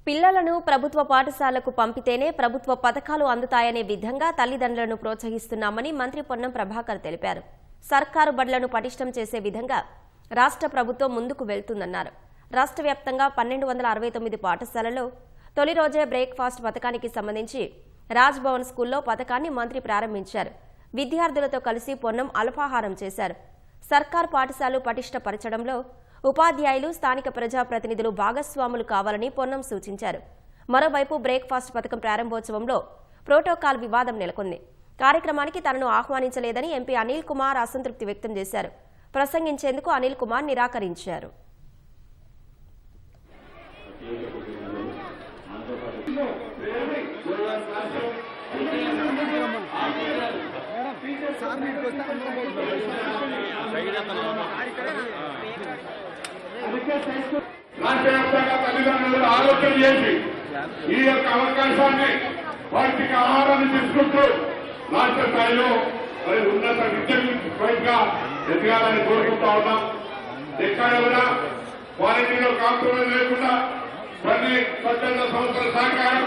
పిల్లలను ప్రభుత్వ పాఠశాలకు పంపితేనే ప్రభుత్వ పథకాలు అందుతాయనే విధంగా తల్లిదండ్రులను ప్రోత్సహిస్తున్నామని మంత్రి పొన్నం ప్రభాకర్ తెలిపారు. సర్కారు బడులను పటిష్టం చేసే విధంగా రాష్ట్ర ప్రభుత్వం ముందుకు వెళ్తుందన్నారు. రాష్ట్ర వ్యాప్తంగా 1269 పాఠశాలల్లో తొలి రోజే బ్రేక్ఫాస్ట్ పథకానికి సంబంధించి రాజ్ భవన్ స్కూల్లో పథకాన్ని మంత్రి ప్రారంభించారు. విద్యార్థులతో కలిసి పొన్నం అల్పాహారం చేశారు. సర్కారు పాఠశాలలు పటిష్టపరచడంలో ఉపాధ్యాయులు, స్థానిక ప్రజాప్రతినిధులు భాగస్వాములు కావాలని పొన్నం సూచించారు. మరోవైపు బ్రేక్ఫాస్ట్ పథకం ప్రారంభోత్సవంలో ప్రోటోకాల్ వివాదం నెలకొంది. కార్యక్రమానికి తనను ఆహ్వానించలేదని ఎంపీ అనిల్ కుమార్ అసంతృప్తి వ్యక్తం చేశారు. ప్రసంగించేందుకు అనిల్ కుమార్ నిరాకరించారు. రాష్ట్ర వ్యాప్తంగా తల్లిదండ్రులు ఆలోచన చేసి ఈ యొక్క అవకాశాన్ని పౌష్టిక ఆహారాన్ని తీసుకుంటూ రాష్ట్ర స్థాయిలో మరి ఉన్నత విద్యగా ఎదగాలని కోరుకుంటా ఉన్నాం. ఎక్కడ కూడా క్వాలిటీలో కాంప్రమైజ్ లేకుండా కొన్ని స్వచ్ఛంద సంస్థల సహకారం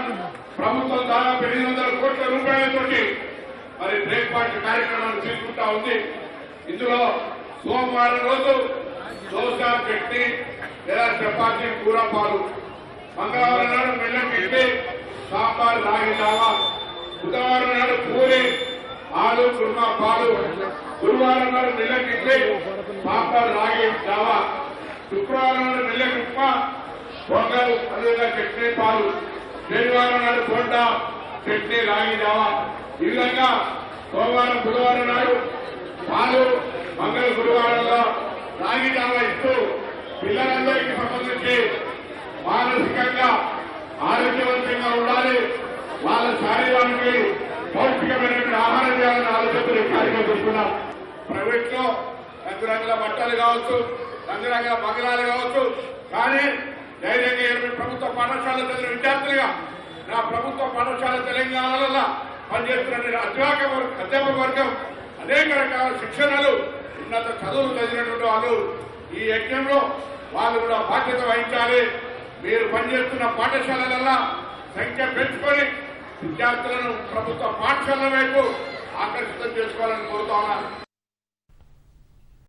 ప్రభుత్వం దాదాపు 800 కోట్ల రూపాయలతోటి మరి బ్రేక్ఫాస్ట్ కార్యక్రమాన్ని తీసుకుంటా ఉంది. ఇందులో సోమవారం రోజు దోశ, చట్నీ లేదా చపాతీ, కూర, పాలు, మంగళవారం నాడు బెల్లం పెట్టి సాంబార్, రాగి జావా, బుధవారం నాడు పూరి, ఆలు, కుర్మా, పాలు, గురువారం నాడు బెల్లం ఇడ్లీ, సాంబార్, రాగి జావా, శుక్రవారం నాడు బెల్లం ఉప్మా, పొంగల్, అదేవిధంగా చట్నీ, పాలు, శనివారం నాడు బోండా, చట్నీ, రాగి జావా. ఈ విధంగా సోమవారం, బుధవారం నాడు పాలు, మంగళ, గురువారంలో రాగి జావా ఇస్తూ పిల్లలందరికీ సంబంధించి మానసికంగా ఆరోగ్యవంతంగా ఉండాలి, వాళ్ళ శారీరానికి పౌష్టికమైనటువంటి ఆహారం చేయాలని ఆలోచనలు కార్యక్రమం తీసుకున్నాం. ప్రైవేట్ లో రంగురంగుల బట్టలు కావచ్చు, రంగురంగుల బంగారాలు కావచ్చు, కానీ ధైర్యంగా 20 ప్రభుత్వ పాఠశాల చదివిన విద్యార్థులుగా నా ప్రభుత్వ పాఠశాల తెలంగాణలో పనిచేస్తున్న అధ్యాపక వర్గం అనేక రకాల శిక్షణలు, ఉన్నత చదువులు చదివినటువంటి వాళ్ళు ఈ యజ్ఞంలో వాళ్ళు కూడా బాధ్యత వహించాలి. మీరు పనిచేస్తున్న పాఠశాలల సంఖ్య పెంచుకొని విద్యార్థులను ప్రభుత్వ పాఠశాలల వైపు ఆకర్షితం చేసుకోవాలని కోరుతా ఉన్నారు.